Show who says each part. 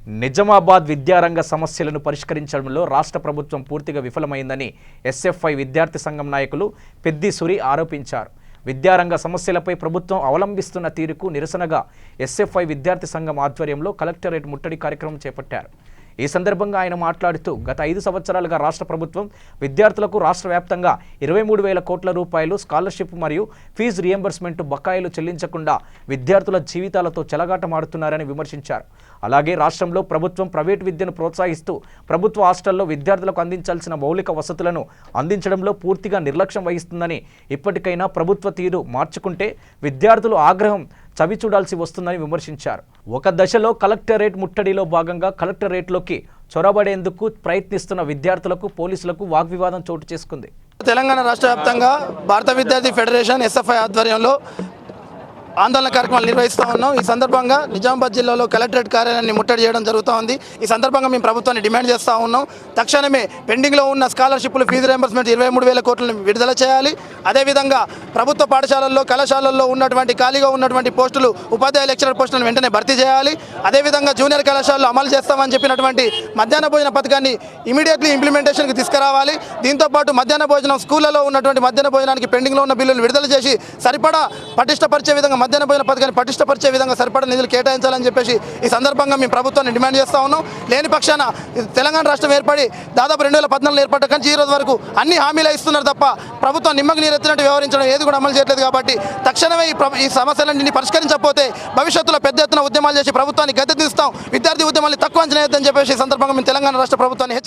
Speaker 1: నిజామాబాద్ విద్యారంగ సమస్యలను పరిష్కరించడంలో రాష్ట్ర ప్రభుత్వం పూర్తిగా విఫలమైందని ఎస్ఎఫ్ఐ విద్యార్థి సంఘం నాయకులు పెద్ది సురి ఆరోపించారు. విద్యారంగ సమస్యలపై ప్రభుత్వం అవలంబిస్తున్న తీరుకు నిరసనగా ఎస్ఎఫ్ఐ విద్యార్థి సంఘం ఆధ్వర్యంలో కలెక్టరేట్ ముట్టడి కార్యక్రమం చేపట్టారు. ఈ సందర్భంగా ఆయన మాట్లాడుతూ గత 5 సంవత్సరాలుగా రాష్ట్ర ప్రభుత్వం విద్యార్థులకు రాష్ట్ర వ్యాప్తంగా 23,000 కోట్ల రూపాయలు స్కాలర్షిప్ మరియు ఫీజు రియంబర్స్మెంట్ బకాయిలు చెల్లించకుండా విద్యార్థుల జీవితాలతో చెలగాటమాడుతున్నారని విమర్శించారు. అలాగే రాష్ట్రంలో ప్రభుత్వం ప్రైవేటు విద్యను ప్రోత్సహిస్తూ ప్రభుత్వ హాస్టల్లో విద్యార్థులకు అందించాల్సిన మౌలిక వసతులను అందించడంలో పూర్తిగా నిర్లక్ష్యం వహిస్తుందని, ఇప్పటికైనా ప్రభుత్వ తీరు మార్చుకుంటే విద్యార్థులు ఆగ్రహం చవి చూడాల్సి వస్తుందని విమర్శించారు. ఒక దశలో కలెక్టరేట్ ముట్టడిలో భాగంగా కలెక్టరేట్లోకి చొరబడేందుకు ప్రయత్నిస్తున్న విద్యార్థులకు పోలీసులకు వాగ్వివాదం చోటు చేసుకుంది.
Speaker 2: తెలంగాణ రాష్ట్ర వ్యాప్తంగా భారత విద్యార్థి ఫెడరేషన్ ఎస్ఎఫ్ఐ ఆధ్వర్యంలో ఆందోళన కార్యక్రమాలు నిర్వహిస్తూ ఉన్నాం. ఈ సందర్భంగా నిజామాబాద్ జిల్లాలో కలెక్టరేట్ కార్యాలయాన్ని ముట్టడి చేయడం జరుగుతూ ఉంది. ఈ సందర్భంగా మేము ప్రభుత్వాన్ని డిమాండ్ చేస్తూ ఉన్నాం. తక్షణమే పెండింగ్లో ఉన్న స్కాలర్షిప్లు ఫీజు రియంబర్స్మెంట్ 23,000 కోట్లను విడుదల చేయాలి. అదేవిధంగా ప్రభుత్వ పాఠశాలల్లో కళాశాలల్లో ఉన్నటువంటి ఖాళీగా ఉన్నటువంటి పోస్టులు ఉపాధ్యాయ లెక్చరర్ పోస్టులను వెంటనే భర్తీ చేయాలి. అదేవిధంగా జూనియర్ కళాశాలలో అమలు చేస్తామని చెప్పినటువంటి మధ్యాహ్న భోజన పథకాన్ని ఇమీడియట్లీ ఇంప్లిమెంటేషన్కి తీసుకురావాలి. దీంతోపాటు మధ్యాహ్న భోజనం స్కూళ్లలో ఉన్నటువంటి మధ్యాహ్న భోజనానికి పెండింగ్లో ఉన్న బిల్లులు విడుదల చేసి సరిపడా పటిష్టపరిచే విధంగా మధ్యాహ్న భోజన పథకాన్ని పటిష్టపరిచే విధంగా సరిపడా నిధులు కేటాయించాలని చెప్పేసి ఈ సందర్భంగా మేము ప్రభుత్వాన్ని డిమాండ్ చేస్తూ ఉన్నాం. లేని పక్షాన తెలంగాణ రాష్ట్రం ఏర్పడి దాదాపు 2014 ఏర్పడ్డ కానీ ఈ రోజు వరకు అన్ని హామీలు ఇస్తున్నారు తప్ప ప్రభుత్వం నిమ్మకు నీరెత్తినట్టు వ్యవహరించడం ఏది కూడా అమలు చేయట్లేదు. కాబట్టి తక్షణమే ఈ సమస్యలన్నింటినీ పరిష్కరించకపోతే భవిష్యత్తులో పెద్ద ఎత్తున ఉద్యమాలు చేసి ప్రభుత్వాన్ని గద్దె తీస్తాం. విద్యార్థి ఉద్యమాన్ని తక్కువ అంచనా వేయొద్దని చెప్పేసి ఈ సందర్భంగా మేము తెలంగాణ రాష్ట్ర ప్రభుత్వాన్ని